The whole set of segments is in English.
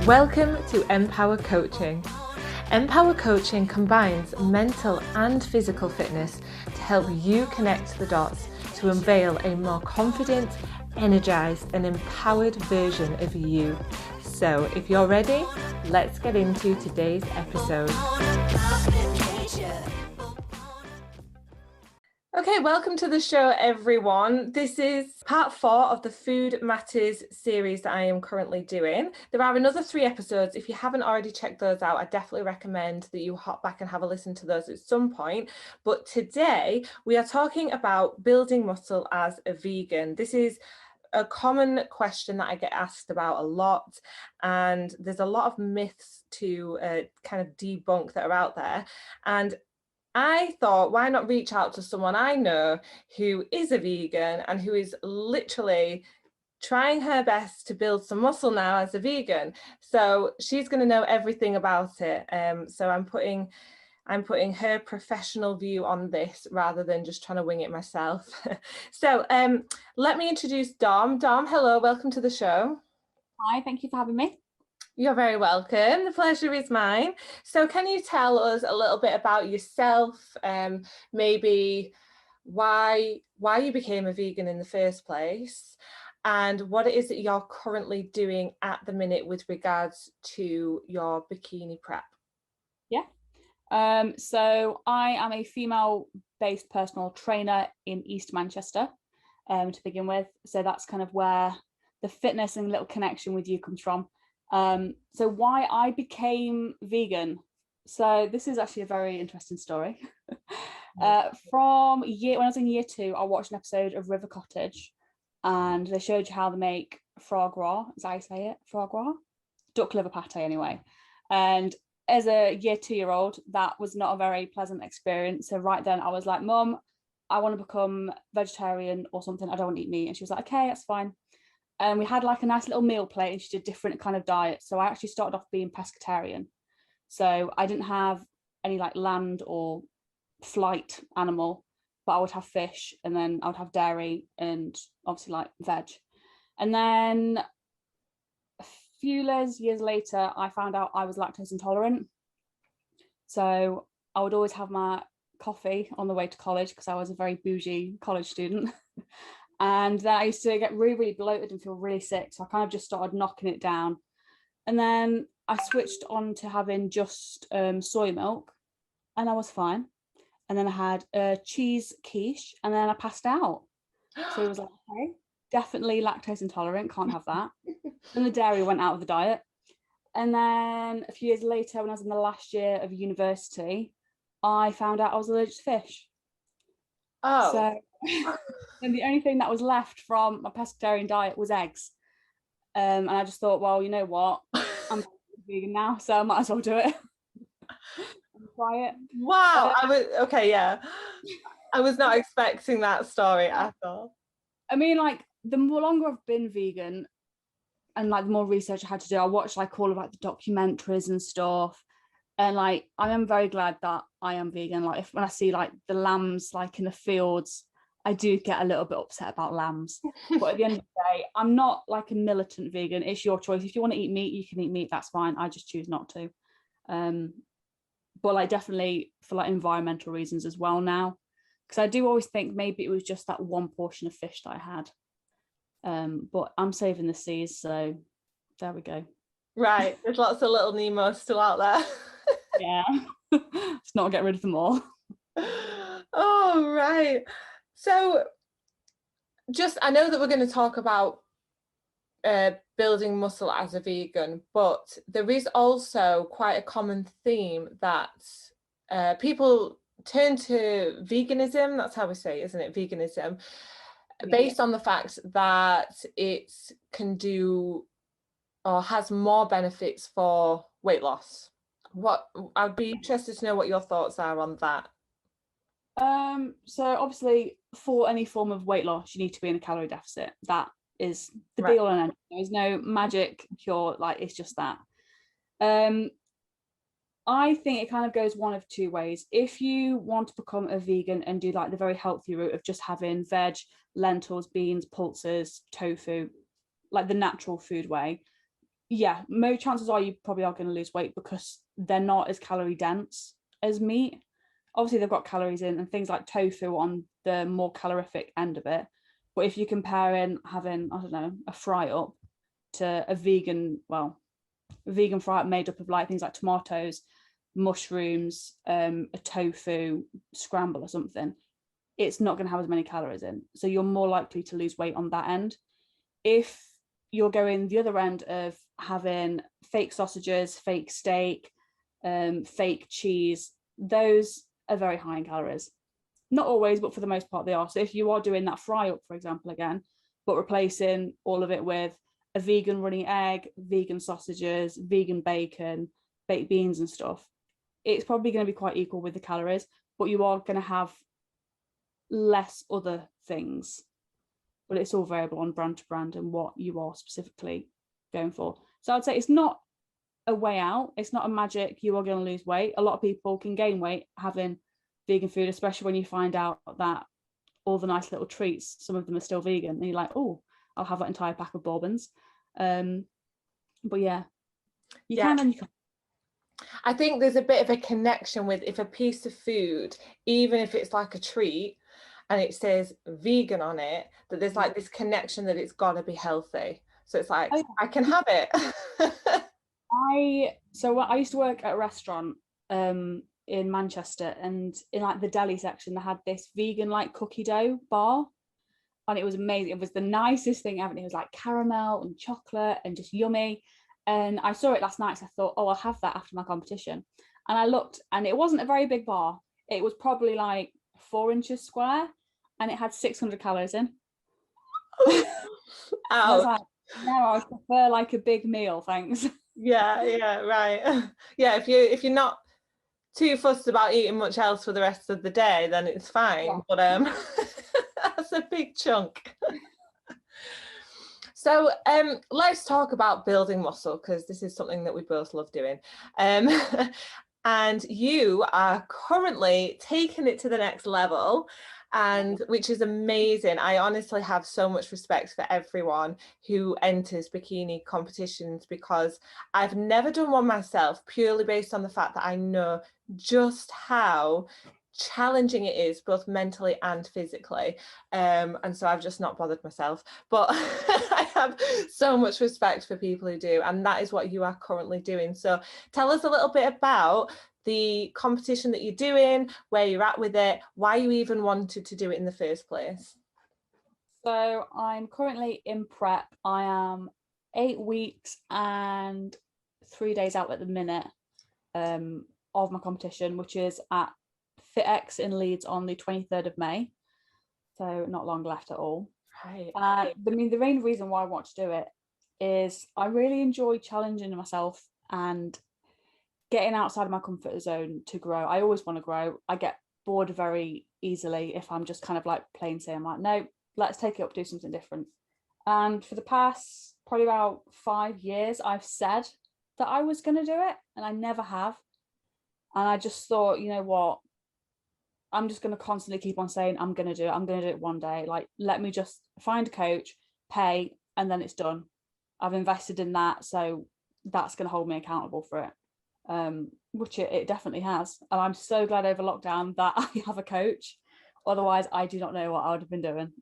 Welcome to Empower Coaching. Empower Coaching combines mental and physical fitness to help you connect the dots to unveil a more confident, energized and empowered version of you. So if you're ready, let's get into today's episode. Okay, welcome to the show, everyone. This is part 4 of the Food Matters series that I am currently doing. There are another 3 episodes. If you haven't already checked those out, I definitely recommend that you hop back and have a listen to those at some point. But today we are talking about building muscle as a vegan. This is a common question that I get asked about a lot, and there's a lot of myths to kind of debunk that are out there. And I thought, why not reach out to someone I know who is a vegan and who is literally trying her best to build some muscle now as a vegan. So she's going to know everything about it. So I'm putting her professional view on this rather than just trying to wing it myself. So let me introduce Dom. Dom, hello, welcome to the show. Hi, thank you for having me. You're very welcome. The pleasure is mine. So can you tell us a little bit about yourself, maybe why you became a vegan in the first place, and what it is that you're currently doing at the minute with regards to your bikini prep? Yeah. So I am a female-based personal trainer in East Manchester, to begin with. So that's kind of where the fitness and little connection with you comes from. So why I became vegan. So this is actually a very interesting story. When I was in year 2, I watched an episode of River Cottage, and they showed you how they make foie gras. Is that how you say it? Foie gras? Duck liver pate, anyway. And as a year 2-year-old, that was not a very pleasant experience. So right then I was like, Mum, I want to become vegetarian or something. I don't want to eat meat. And she was like, okay, that's fine. And we had like a nice little meal plate, and she did different kind of diets. So I actually started off being pescatarian. So I didn't have any like land or flight animal, but I would have fish, and then I would have dairy and obviously like veg. And then a few years later, I found out I was lactose intolerant. So I would always have my coffee on the way to college because I was a very bougie college student. And then I used to get really, really bloated and feel really sick. So I kind of just started knocking it down. And then I switched on to having just soy milk, and I was fine. And then I had a cheese quiche, and then I passed out. So it was like, okay, definitely lactose intolerant, can't have that. Then the dairy went out of the diet. And then a few years later, when I was in the last year of university, I found out I was allergic to fish. Oh. So and the only thing that was left from my pescatarian diet was eggs. And I just thought, well, you know what? I'm vegan now, so I might as well do it. Try it. Wow. I was not expecting that story at all. I mean, like, the more longer I've been vegan and like the more research I had to do, I watched like all of like the documentaries and stuff. And like, I am very glad that I am vegan. Like, when I see like the lambs like in the fields, I do get a little bit upset about lambs. But at the end of the day, I'm not like a militant vegan. It's your choice. If you want to eat meat, you can eat meat. That's fine. I just choose not to. But like, definitely for like environmental reasons as well now. Because I do always think maybe it was just that one portion of fish that I had. But I'm saving the seas, so there we go. Right. There's lots of little Nemos still out there. Yeah. Let's not get rid of them all. Oh, right. So I know that we're going to talk about building muscle as a vegan, but there is also quite a common theme that people turn to veganism, that's how we say it, isn't it? Veganism, based on the fact that it can do or has more benefits for weight loss. I'd be interested to know what your thoughts are on that. So obviously for any form of weight loss, you need to be in a calorie deficit. That is the Right. be all and end. There's no magic cure, like it's just that. I think it kind of goes one of 2 ways. If you want to become a vegan and do like the very healthy route of just having veg, lentils, beans, pulses, tofu, like the natural food way, yeah, most chances are you probably are going to lose weight because they're not as calorie dense as meat. Obviously, they've got calories in, and things like tofu on the more calorific end of it. But if you're comparing having, I don't know, a fry up to a vegan fry up made up of like things like tomatoes, mushrooms, a tofu scramble or something, it's not going to have as many calories in. So you're more likely to lose weight on that end. If you're going the other end of having fake sausages, fake steak, fake cheese, those are very high in calories. Not always, but for the most part they are. So if you are doing that fry up, for example, again, but replacing all of it with a vegan runny egg, vegan sausages, vegan bacon, baked beans and stuff, it's probably going to be quite equal with the calories, but you are going to have less other things. But it's all variable on brand to brand and what you are specifically going for. So I'd say it's not a way out. It's not a magic, you are going to lose weight. A lot of people can gain weight having vegan food, especially when you find out that all the nice little treats, some of them are still vegan, and you're like, oh, I'll have that entire pack of bourbons. But yeah, you can and you can't. I think there's a bit of a connection with, if a piece of food, even if it's like a treat and it says vegan on it, that there's like this connection that it's got to be healthy. So it's like, I can have it. I used to work at a restaurant in Manchester, and in like the deli section they had this vegan like cookie dough bar, and it was amazing. It was the nicest thing ever. It was like caramel and chocolate and just yummy. And I saw it last night, so I thought, oh, I'll have that after my competition. And I looked, and it wasn't a very big bar. It was probably like 4 inches square, and it had 600 calories in. I was like, no, I prefer like a big meal, thanks. Yeah, right. Yeah, if you're not too fussed about eating much else for the rest of the day, then it's fine. Yeah. But that's a big chunk. So let's talk about building muscle, because this is something that we both love doing. And you are currently taking it to the next level, and which is amazing. I honestly have so much respect for everyone who enters bikini competitions, because I've never done one myself, purely based on the fact that I know just how challenging it is, both mentally and physically, and so I've just not bothered myself. But I have so much respect for people who do, and that is what you are currently doing. So tell us a little bit about the competition that you're doing, where you're at with it, why you even wanted to do it in the first place. So I'm currently in prep. I am 8 weeks and 3 days out at the minute of my competition, which is at FitX in Leeds on the 23rd of May. So not long left at all. Right. I mean, the main reason why I want to do it is I really enjoy challenging myself and getting outside of my comfort zone to grow. I always want to grow. I get bored very easily if I'm just kind of like plain saying, I'm like, no, let's take it up, do something different. And for the past probably about 5 years, I've said that I was going to do it, and I never have. And I just thought, you know what, I'm just going to constantly keep on saying I'm going to do it. I'm going to do it one day. Like, let me just find a coach, pay, and then it's done. I've invested in that, so that's going to hold me accountable for it, which it definitely has. And I'm so glad over lockdown that I have a coach. Otherwise, I do not know what I would have been doing.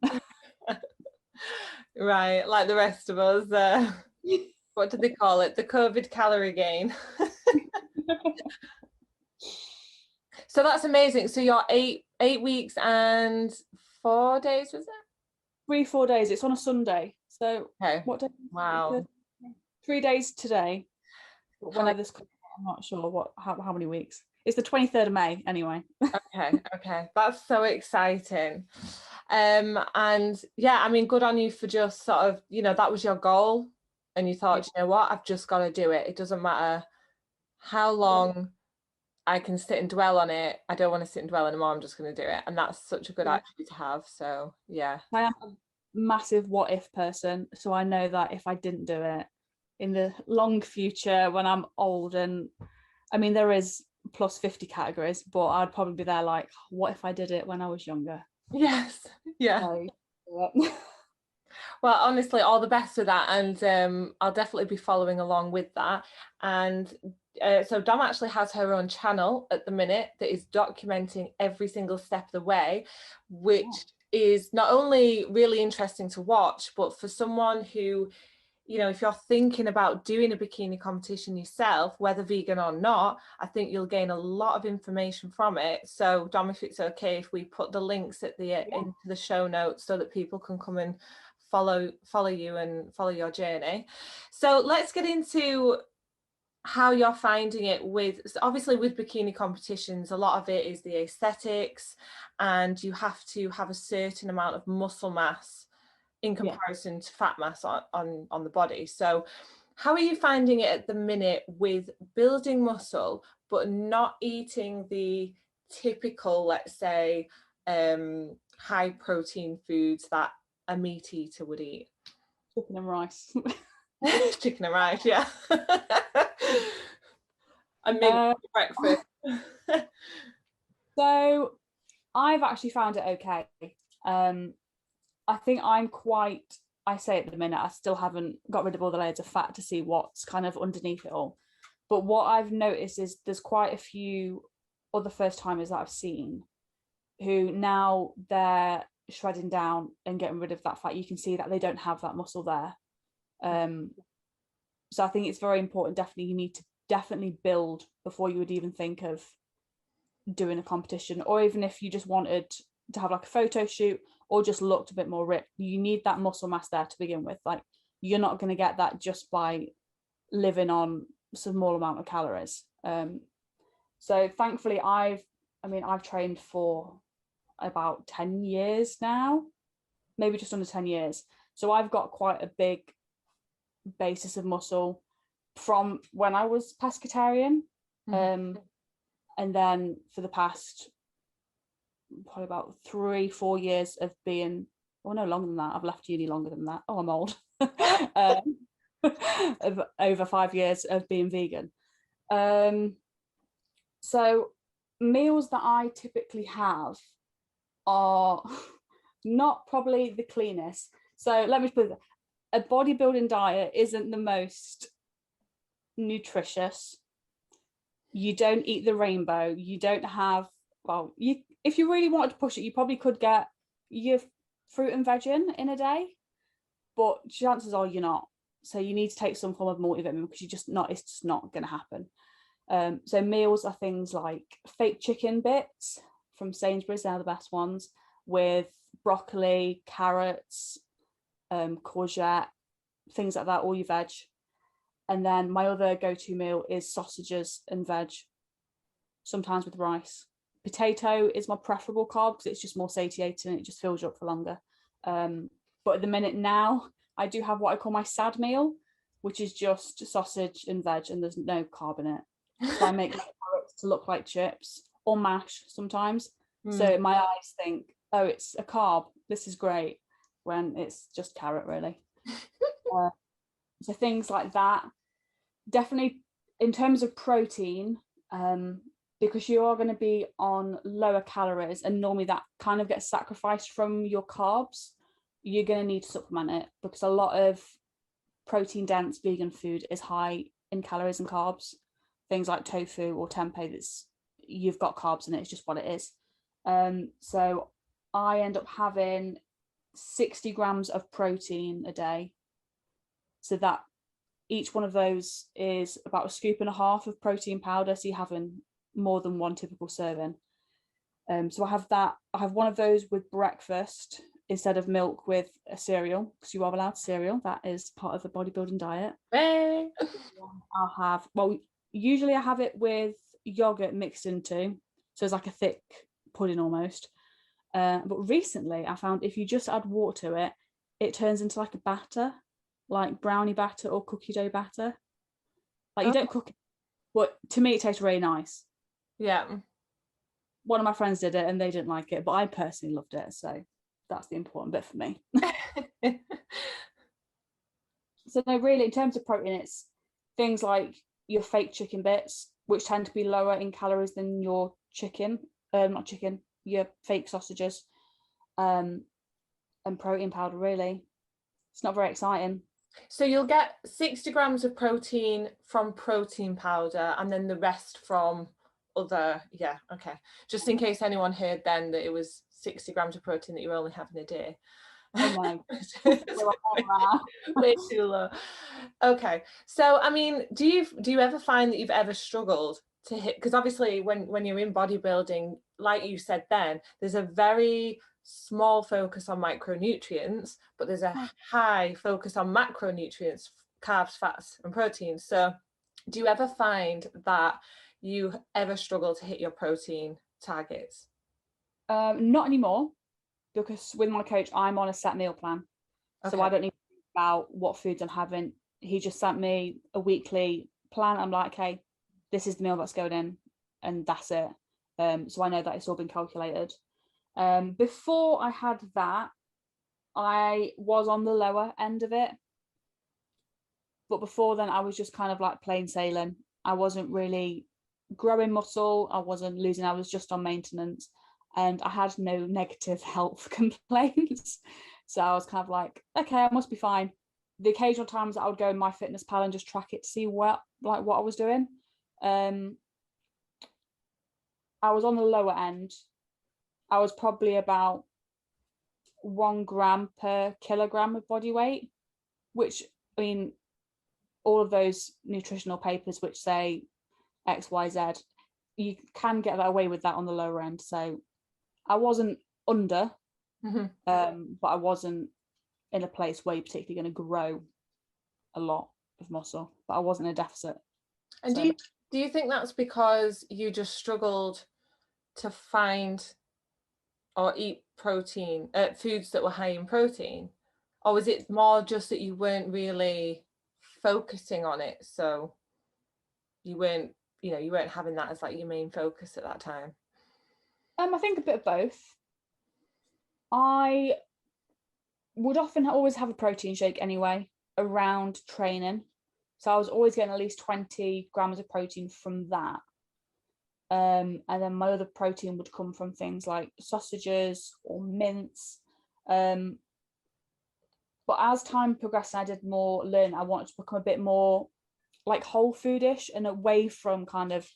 Right, like the rest of us. What do they call it? The COVID calorie gain. So that's amazing. So you're 8 weeks and 4 days, was it? 3-4 days. It's on a Sunday. So okay. What day? Wow. 3 days today. Whenever this comes, I'm not sure how many weeks. It's the 23rd of May anyway. Okay. That's so exciting. And yeah, I mean, good on you for just sort of, that was your goal, and you thought, you know what, I've just got to do it. It doesn't matter how long I can sit and dwell on it. I don't want to sit and dwell anymore. I'm just going to do it. And that's such a good attitude to have. So yeah. I am a massive what if person. So I know that if I didn't do it in the long future, when I'm old, and I mean, there is plus 50 categories, but I'd probably be there like, what if I did it when I was younger? Yes. Yeah. Well, honestly, all the best with that, and I'll definitely be following along with that. And so Dom actually has her own channel at the minute that is documenting every single step of the way, which is not only really interesting to watch, but for someone who, you know, if you're thinking about doing a bikini competition yourself, whether vegan or not, I think you'll gain a lot of information from it. So Dom, if it's okay if we put the links at the into the show notes so that people can come and follow you and follow your journey. So let's get into how you're finding it with, obviously with bikini competitions, a lot of it is the aesthetics, and you have to have a certain amount of muscle mass in comparison to fat mass on the body. So how are you finding it at the minute with building muscle but not eating the typical, let's say, high protein foods that a meat eater would eat? Chicken and rice. Chicken and rice, yeah. And maybe breakfast. So I've actually found it okay. I think I say at the minute, I still haven't got rid of all the layers of fat to see what's kind of underneath it all. But what I've noticed is there's quite a few other first timers that I've seen who now they're shredding down and getting rid of that fat. You can see that they don't have that muscle there. So I think it's very important. Definitely, you need to definitely build before you would even think of doing a competition, or even if you just wanted to have like a photo shoot or just looked a bit more ripped, you need that muscle mass there to begin with. Like, you're not going to get that just by living on a small amount of calories. So thankfully I've trained for about 10 years now, maybe just under 10 years. So I've got quite a big basis of muscle from when I was pescatarian. And then for the past probably about 3-4 years of being, well, no, longer than that. I've left uni longer than that. Oh, I'm old. Of over 5 years of being vegan. So meals that I typically have are not probably the cleanest. So let me put it, a bodybuilding diet isn't the most nutritious. You don't eat the rainbow. You don't have, well, you, if you really wanted to push it, you probably could get your fruit and veg in a day, but chances are you're not. So you need to take some form of multivitamin because it's just not going to happen. So meals are things like fake chicken bits from Sainsbury's, they're the best ones, with broccoli, carrots, courgette, things like that, all your veg. And then my other go-to meal is sausages and veg, sometimes with rice. Potato is my preferable carb because it's just more satiating and it just fills you up for longer. But at the minute now, I do have what I call my sad meal, which is just sausage and veg and there's no carb in it. So I make carrots to look like chips or mash sometimes. So my eyes think, oh, it's a carb, this is great, when it's just carrot, really. So things like that. Definitely in terms of protein, because you are going to be on lower calories and normally that kind of gets sacrificed from your carbs, you're going to need to supplement it because a lot of protein dense vegan food is high in calories and carbs. Things like tofu or tempeh, you've got carbs in it, it's just what it is. So I end up having 60 grams of protein a day. So that each one of those is about 1.5 scoops of protein powder. So you're having more than one typical serving. So I have that. I have one of those with breakfast instead of milk with a cereal, because you are allowed cereal. That is part of the bodybuilding diet. Hey. I'll have, well, usually I have it with yogurt mixed into, so it's like a thick pudding almost. But recently I found if you just add water to it, it turns into like a batter, like brownie batter or cookie dough batter. Like you don't cook it, but to me it tastes really nice. Yeah. One of my friends did it and they didn't like it, but I personally loved it. So that's the important bit for me. So no, really, in terms of protein, it's things like your fake chicken bits, which tend to be lower in calories than your chicken, your fake sausages, and protein powder, really. it's not very exciting. So you'll get 60 grams of protein from protein powder and then the rest from other, yeah, okay. Just in case anyone heard then that it was 60 grams of protein that you're only having a day. Oh no. Way too low. Okay. So, I mean, do you ever find that you've ever struggled to hit, because obviously when you're in bodybuilding, like you said then, there's a very small focus on micronutrients, but there's a high focus on macronutrients, carbs, fats, and proteins. So do you ever find that you ever struggle to hit your protein targets? Not anymore, because with my coach, I'm on a set meal plan. So I don't need to think about what foods I'm having. He just sent me a weekly plan. I'm like, okay, this is the meal that's going in, and that's it. So I know that it's all been calculated. Before I had that, I was on the lower end of it. But before then, I was just kind of like plain sailing. I wasn't really growing muscle. I wasn't losing. I was just on maintenance. And I had no negative health complaints. So I was kind of like, okay, I must be fine. The occasional times that I would go in my fitness pal and just track it to see what I was doing. I was on the lower end. I was probably about 1 gram per kilogram of body weight, which, I mean, all of those nutritional papers which say X, Y, Z, you can get that away with that on the lower end. So I wasn't under, but I wasn't in a place where you're particularly going to grow a lot of muscle, but I wasn't in a deficit. And so, do you think that's because you just struggled to find or eat protein, foods that were high in protein? Or was it more just that you weren't really focusing on it? So you weren't having that as like your main focus at that time? I think a bit of both. I would often always have a protein shake anyway around training. So I was always getting at least 20 grams of protein from that. And then my other protein would come from things like sausages or mince. But as time progressed and I did more learning, I wanted to become a bit more like whole foodish and away from kind of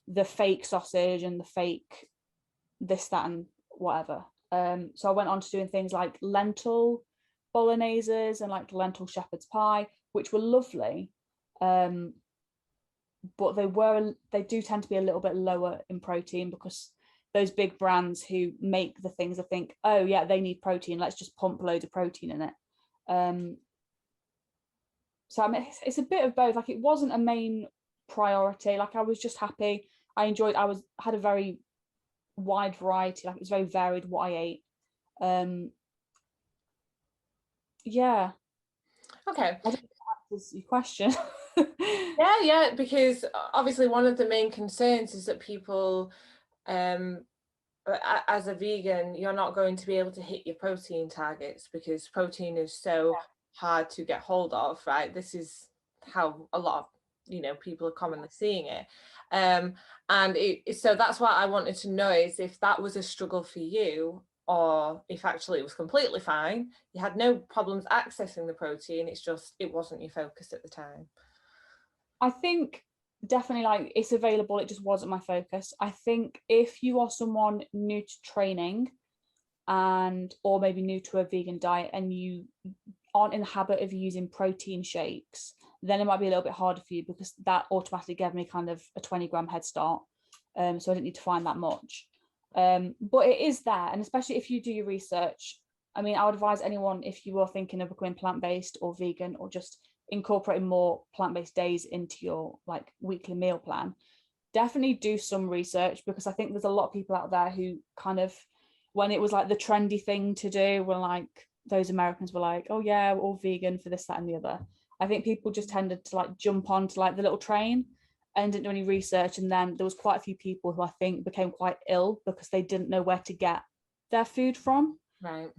the fake sausage and the fake this, that, and whatever. So I went on to doing things like lentil bologneses and like lentil shepherd's pie, which were lovely. But they do tend to be a little bit lower in protein because those big brands who make the things, I think, oh yeah, they need protein, let's just pump loads of protein in it. So I mean, it's a bit of both. Like, it wasn't a main priority. Like, I was just happy. I enjoyed. Had a very wide variety. Like, it was very varied what I ate. Yeah. Okay. I don't know if that answers your question. Yeah, because obviously one of the main concerns is that people, as a vegan, you're not going to be able to hit your protein targets because protein is so hard to get hold of, right? This is how a lot of people are commonly seeing it. And so that's what I wanted to know, is if that was a struggle for you, or if actually it was completely fine, you had no problems accessing the protein, it's just it wasn't your focus at the time. I think definitely, like, it's available, it just wasn't my focus. I think if you are someone new to training or maybe new to a vegan diet and you aren't in the habit of using protein shakes, then it might be a little bit harder for you, because that automatically gave me kind of a 20-gram head start. So I didn't need to find that much. But it is there, and especially if you do your research. I mean, I would advise anyone, if you are thinking of becoming plant-based or vegan, or just incorporating more plant-based days into your like weekly meal plan, definitely do some research, because I think there's a lot of people out there who kind of, when it was like the trendy thing to do, were like, those Americans were like, oh yeah, we're all vegan for this, that, and the other. I think people just tended to like jump onto like the little train and didn't do any research, and then there was quite a few people who I think became quite ill because they didn't know where to get their food from. Right.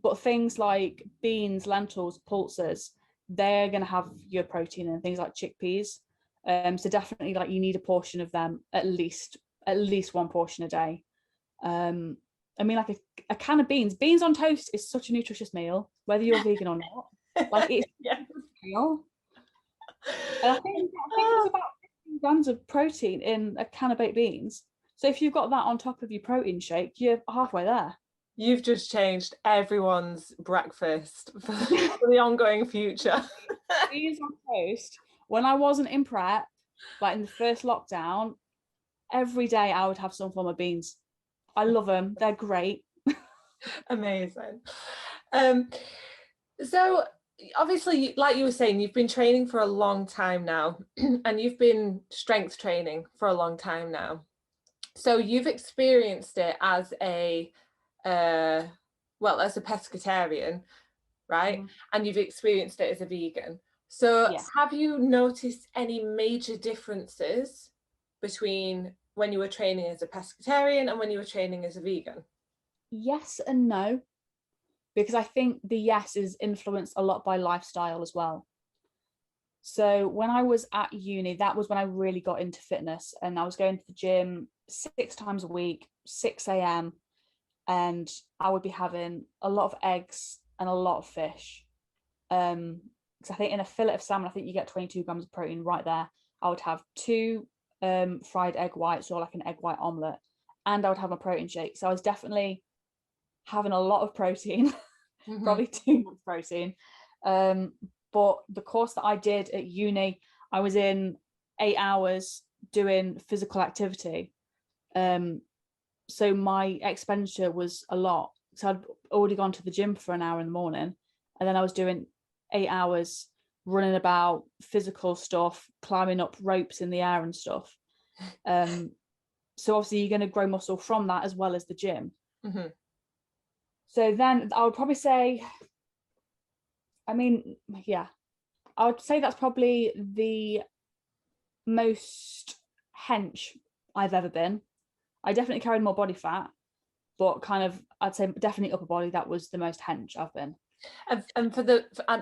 But things like beans, lentils, pulses, they're going to have your protein and things like chickpeas. So definitely, like, you need a portion of them, at least one portion a day. I mean, like a can of beans on toast is such a nutritious meal, whether you're vegan or not. Like it's Yeah. real. And I think there's about 15 grams of protein in a can of baked beans. So if you've got that on top of your protein shake, you're halfway there. You've just changed everyone's breakfast for the ongoing future. Beans on toast. When I wasn't in prep, like in the first lockdown, every day I would have some form of beans. I love them. They're great. Amazing. So obviously, like you were saying, you've been training for a long time now, and you've been strength training for a long time now. So you've experienced it as a as a pescatarian, right? And you've experienced it as a vegan. So Yes. have you noticed any major differences between when you were training as a pescatarian and when you were training as a vegan? Yes and no, because I think the yes is influenced a lot by lifestyle as well. So when I was at uni, that was when I really got into fitness, and I was going to the gym 6 times a week, 6 a.m. and I would be having a lot of eggs and a lot of fish. Because I think in a fillet of salmon, I think you get 22 grams of protein right there. I would have 2 fried egg whites, or like an egg white omelette, and I would have my protein shake. So I was definitely having a lot of protein, probably too much protein. But the course that I did at uni, I was in 8 hours doing physical activity. So my expenditure was a lot. So I'd already gone to the gym for an hour in the morning, and then I was doing 8 hours running about, physical stuff, climbing up ropes in the air and stuff. So obviously you're going to grow muscle from that as well as the gym. So then I would probably say, I would say that's probably the most hench I've ever been. I definitely carried more body fat, but kind of, I'd say definitely upper body, that was the most hench I've been. And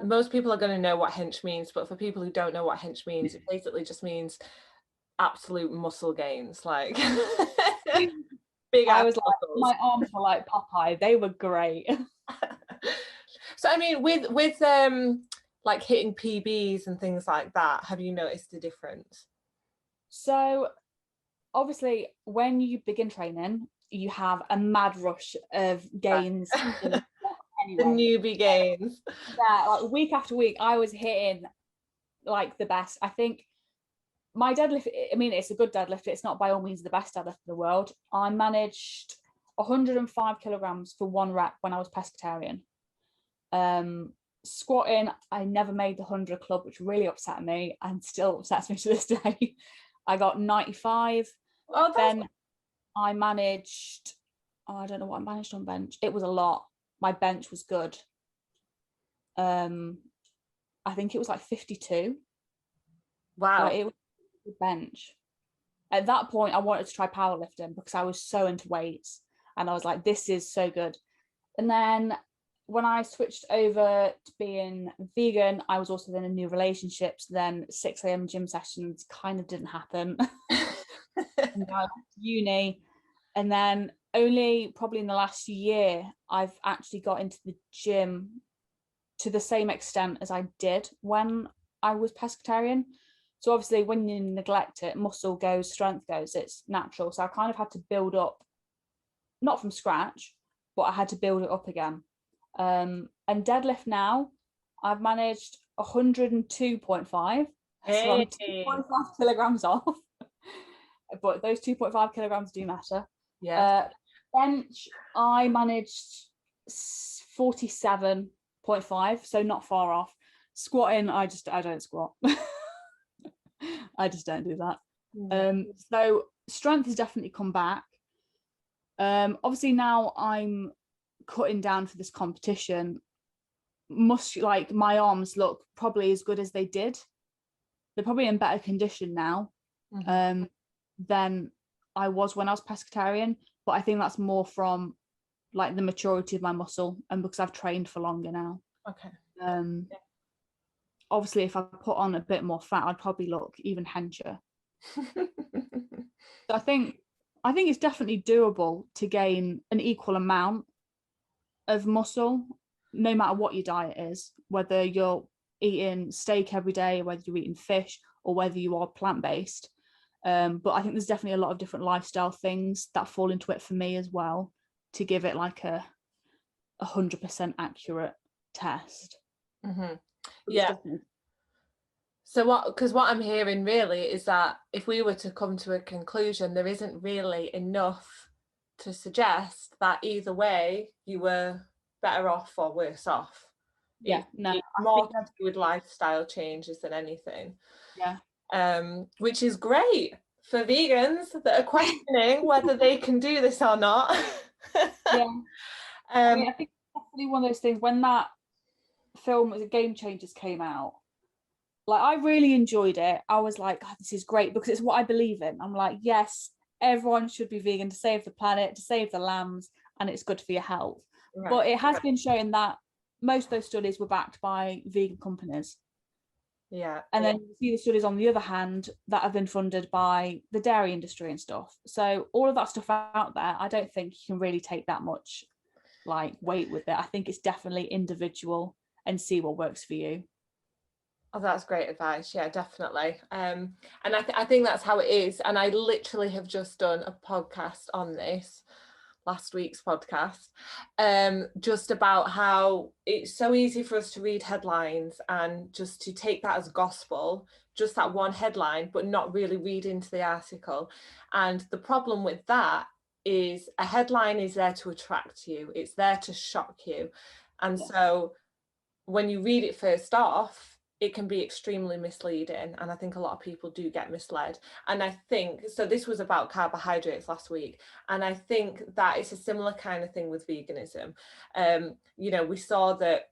most people are going to know what hench means, but for people who don't know what hench means, it basically just means absolute muscle gains, like big I ass was like, muscles. my arms were like Popeye, they were great. So I mean, with like hitting PBs and things like that, have you noticed a difference? So obviously when you begin training, you have a mad rush of gains. The Anyway, newbie gains. yeah, like week after week I was hitting like the best. I think my deadlift, I mean, it's a good deadlift, it's not by all means the best deadlift in the world. I managed 105 kilograms for 1 rep when I was pescatarian. Squatting, I never made the 100 club, which really upset me and still upsets me to this day. I got 95. Then I managed, I don't know what I managed on bench. It was a lot. My bench was good. I think it was like 52. Wow. Like, it was a good bench. At that point, I wanted to try powerlifting because I was so into weights, and I was like, this is so good. And then when I switched over to being vegan, I was also in a new relationship. So then 6 a.m. gym sessions kind of didn't happen. And I went to uni, and then only probably in the last year I've actually got into the gym to the same extent as I did when I was pescatarian. So obviously when you neglect it, muscle goes, strength goes, it's natural. So I kind of had to build up, not from scratch, but I had to build it up again. And deadlift now, I've managed 102.5. So I'm 2.5 kilograms off. But those 2.5 kilograms do matter. Yeah. Bench, I managed 47.5, so not far off. Squatting, I don't squat. I just don't do that. So strength has definitely come back. Obviously now I'm cutting down for this competition. Like my arms look probably as good as they did. They're probably in better condition now than I was when I was pescatarian, but I think that's more from like the maturity of my muscle and because I've trained for longer now. Okay. Obviously if I put on a bit more fat, I'd probably look even hencher. So I think I think it's definitely doable to gain an equal amount of muscle no matter what your diet is, whether you're eating steak every day, whether you're eating fish, or whether you are plant-based. But I think there's definitely a lot of different lifestyle things that fall into it for me as well, to give it like a 100% accurate test. Mm-hmm. Yeah. So because what I'm hearing really is that if we were to come to a conclusion, there isn't really enough to suggest that either way you were better off or worse off. Yeah, It's more to do with lifestyle changes than anything. Yeah. Which is great for vegans that are questioning whether they can do this or not. Yeah. I mean, I think it's definitely one of those things, when that film as a Game Changers came out, like, I really enjoyed it. I was like, oh, this is great, because it's what I believe in. I'm like, yes, everyone should be vegan to save the planet, to save the lambs, and it's good for your health. Right. But it has been shown that most of those studies were backed by vegan companies. Yeah. And then you see the studies on the other hand that have been funded by the dairy industry and stuff. So all of that stuff out there, I don't think you can really take that much like weight with it. I think it's definitely individual, and see what works for you. Oh, that's great advice. Yeah, definitely. And I think that's how it is. And I literally have just done a podcast on this, last week's podcast, just about how it's so easy for us to read headlines and just to take that as gospel, just that one headline, but not really read into the article. And the problem with that is a headline is there to attract you. It's there to shock you. And so when you read it first off, it can be extremely misleading, and I think a lot of people do get misled. And I think so this was about carbohydrates last week, and I think that it's a similar kind of thing with veganism. You know, we saw that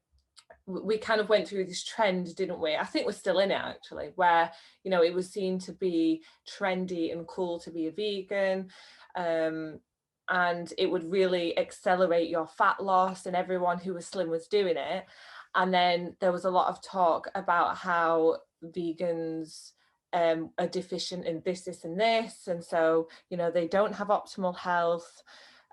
we kind of went through this trend, didn't we? I think we're still in it actually, where, you know, it was seen to be trendy and cool to be a vegan, and it would really accelerate your fat loss, and everyone who was slim was doing it. And then there was a lot of talk about how vegans are deficient in this, and this. And so, you know, they don't have optimal health.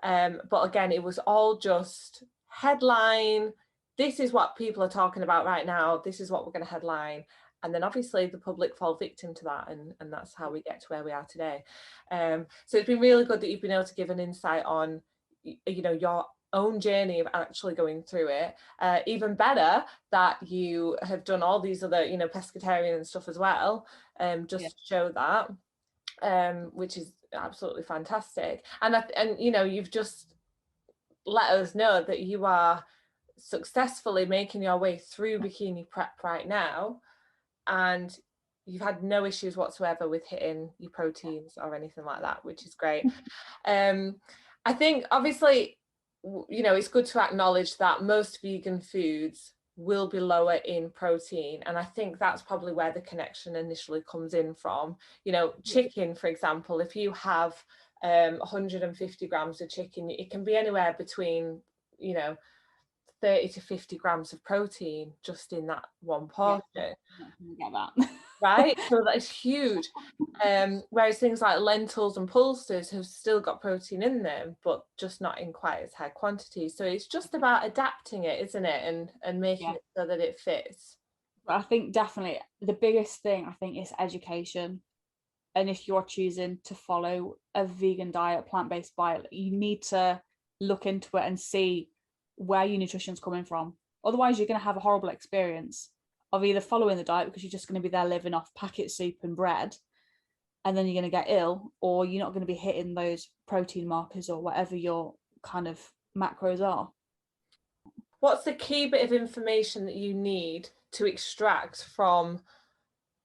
But again, it was all just headline. This is what people are talking about right now. This is what we're going to headline. And then obviously the public fall victim to that. And that's how we get to where we are today. So it's been really good that you've been able to give an insight on, you know, your own journey of actually going through it. Even better that you have done all these other, you know, pescatarian and stuff as well, just to show that, which is absolutely fantastic. And you know, you've just let us know that you are successfully making your way through bikini prep right now, and you've had no issues whatsoever with hitting your proteins or anything like that, which is great. I think obviously, you know, it's good to acknowledge that most vegan foods will be lower in protein, and I think that's probably where the connection initially comes in from. You know, chicken, for example, if you have 150 grams of chicken, it can be anywhere between, you know, 30 to 50 grams of protein just in that one portion. Get that. Right, so that is huge. Whereas things like lentils and pulses have still got protein in them, but just not in quite as high quantities. So it's just about adapting it, isn't it, and making it so that it fits. I think definitely the biggest thing, I think, is education. And if you're choosing to follow a vegan diet, plant-based diet, you need to look into it and see where your nutrition's coming from. Otherwise, you're going to have a horrible experience of either following the diet because you're just going to be there living off packet soup and bread, and then you're going to get ill, or you're not going to be hitting those protein markers or whatever your kind of macros are. What's the key bit of information that you need to extract from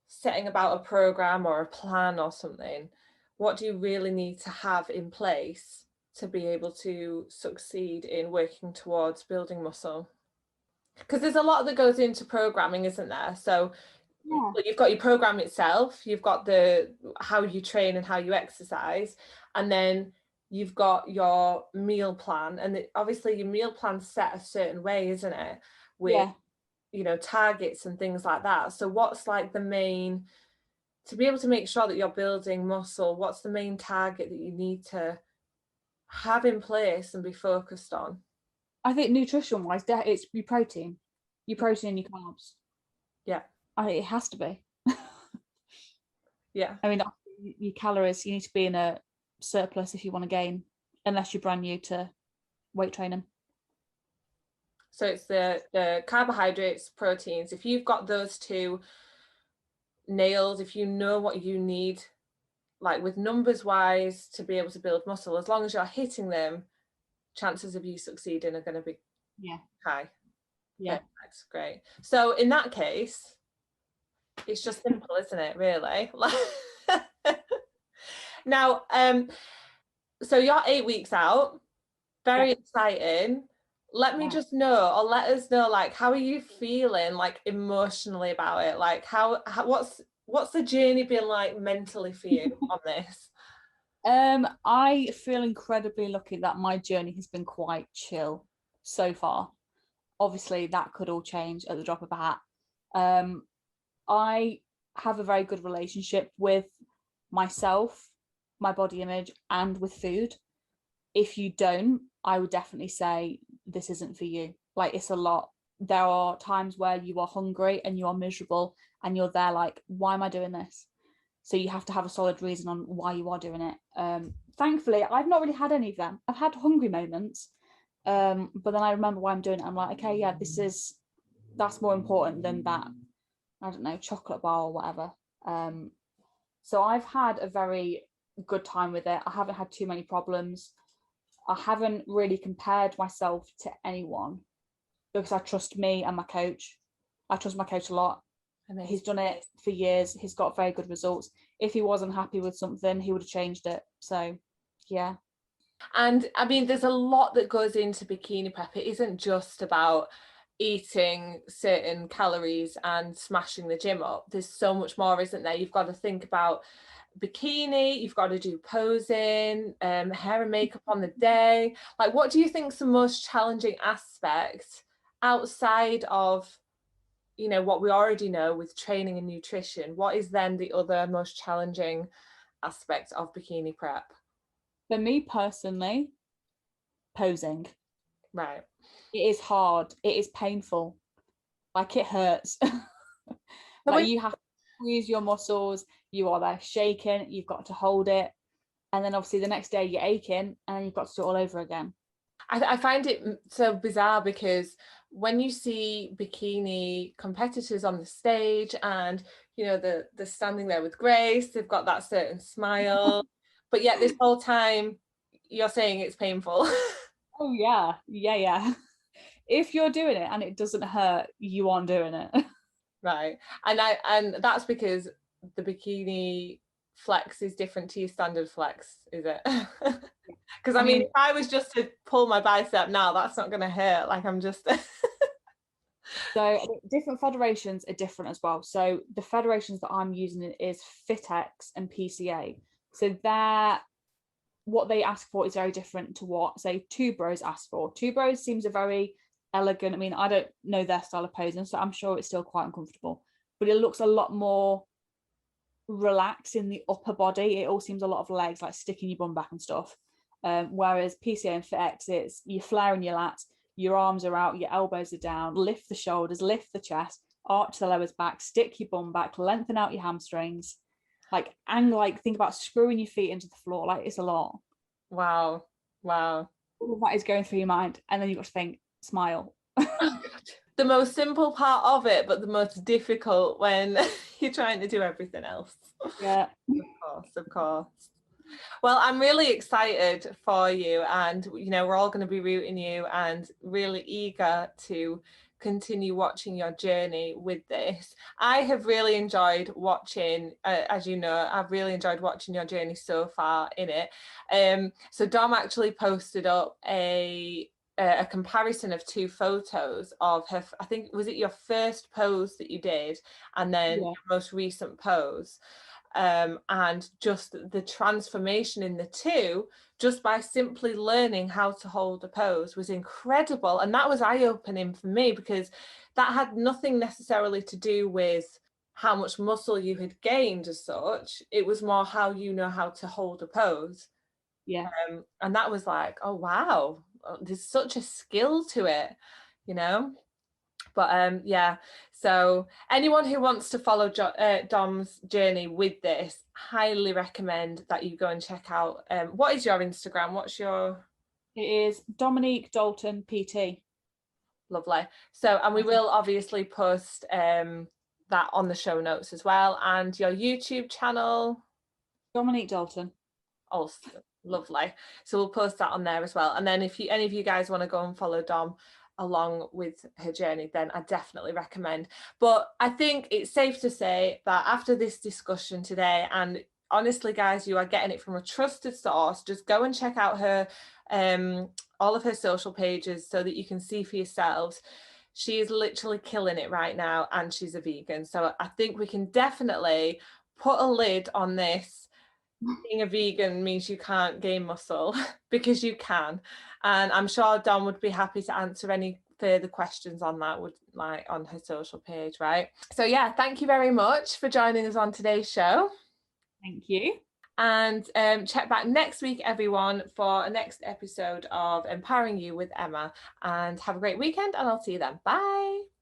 setting about a program or a plan or something? What do you really need to have in place to be able to succeed in working towards building muscle? Because there's a lot that goes into programming, isn't there? So you've got your program itself, you've got the how you train and how you exercise, and then you've got your meal plan. And obviously your meal plan's set a certain way, isn't it, with you know, targets and things like that. So what's like the main, to be able to make sure that you're building muscle, what's the main target that you need to have in place and be focused on? I think nutrition wise, it's your protein and your carbs. Yeah. I think it has to be. Yeah. I mean, your calories, you need to be in a surplus if you want to gain, unless you're brand new to weight training. So it's the carbohydrates, proteins. If you've got those two nailed, if you know what you need, like with numbers wise, to be able to build muscle, as long as you're hitting them, chances of you succeeding are going to be high. Yeah. That's great. So in that case, it's just simple, isn't it, really? Now, so you're 8 weeks out, very exciting. Let me just know, or let us know, like, how are you feeling, like, emotionally about it? Like, what's the journey been like mentally for you on this? I feel incredibly lucky that my journey has been quite chill so far. Obviously, that could all change at the drop of a hat. I have a very good relationship with myself, my body image, and with food. If you don't, I would definitely say this isn't for you. Like, it's a lot. There are times where you are hungry and you are miserable and you're there like, why am I doing this? So you have to have a solid reason on why you are doing it. Thankfully, I've not really had any of them. I've had hungry moments, but then I remember why I'm doing it. I'm like, okay, yeah, that's more important than that, I don't know, chocolate bar or whatever. So I've had a very good time with it. I haven't had too many problems. I haven't really compared myself to anyone because I trust me and my coach. I trust my coach a lot. Amazing. He's done it for years. He's got very good results. If he wasn't happy with something, he would have changed it. So, yeah. And I mean, there's a lot that goes into bikini prep. It isn't just about eating certain calories and smashing the gym up. There's so much more, isn't there? You've got to think about bikini, you've got to do posing, hair and makeup on the day. Like, what do you think is the most challenging aspect outside of, you know, what we already know with training and nutrition? What is then the other most challenging aspect of bikini prep? For me personally, posing. Right. It is hard. It is painful. Like, it hurts. Like, you have to squeeze your muscles. You are there shaking. You've got to hold it. And then obviously the next day you're aching and you've got to do it all over again. I find it so bizarre because when you see bikini competitors on the stage and, you know, they're standing there with grace, they've got that certain smile, but yet this whole time you're saying it's painful. Oh, yeah. Yeah. If you're doing it and it doesn't hurt, you aren't doing it. Right. And that's because the bikini flex is different to your standard flex, is it? Because I mean, if I was just to pull my bicep now, that's not going to hurt. Like, I'm just. So different federations are different as well. So the federations that I'm using is FitX and PCA. So what they ask for is very different to what, say, Two Bros ask for. Two Bros seems a very elegant. I mean, I don't know their style of posing, so I'm sure it's still quite uncomfortable, but it looks a lot more relaxed in the upper body. It all seems a lot of legs, like sticking your bum back and stuff. Whereas PCA and FitX, it's you're flaring your lats, your arms are out, your elbows are down, lift the shoulders, lift the chest, arch the lowers back, stick your bum back, lengthen out your hamstrings, think about screwing your feet into the floor. Like, it's a lot. Wow. All of that is going through your mind, and then you've got to think, smile. The most simple part of it, but the most difficult when you're trying to do everything else. Yeah. Of course. Well, I'm really excited for you, and you know, we're all going to be rooting you and really eager to continue watching your journey with this. I have really enjoyed watching, as you know, I've really enjoyed watching your journey so far in it. So Dom actually posted up a comparison of two photos of her. I think, was it your first pose that you did, and then your most recent pose? And just the transformation in the two, just by simply learning how to hold a pose, was incredible. And that was eye-opening for me, because that had nothing necessarily to do with how much muscle you had gained as such. It was more how you know how to hold a pose. Yeah. And that was like, oh wow, there's such a skill to it, you know. But yeah, so anyone who wants to follow Dom's journey with this, highly recommend that you go and check out. What is your Instagram? What's your? It is Dominique Dalton PT. Lovely. So, and we will obviously post that on the show notes as well, and your YouTube channel. Dominique Dalton. Also lovely. So we'll post that on there as well. And then if any of you guys want to go and follow Dom along with her journey, then I definitely recommend. But I think it's safe to say that after this discussion today, and honestly guys, you are getting it from a trusted source, just go and check out her all of her social pages so that you can see for yourselves. She is literally killing it right now, and she's a vegan. So I think we can definitely put a lid on this. Being a vegan means you can't gain muscle, because you can. And I'm sure Dom would be happy to answer any further questions on that, would like on her social page, right? So yeah, thank you very much for joining us on today's show. Thank you. And check back next week, everyone, for a next episode of Empowering You with Emma. And have a great weekend, and I'll see you then. Bye.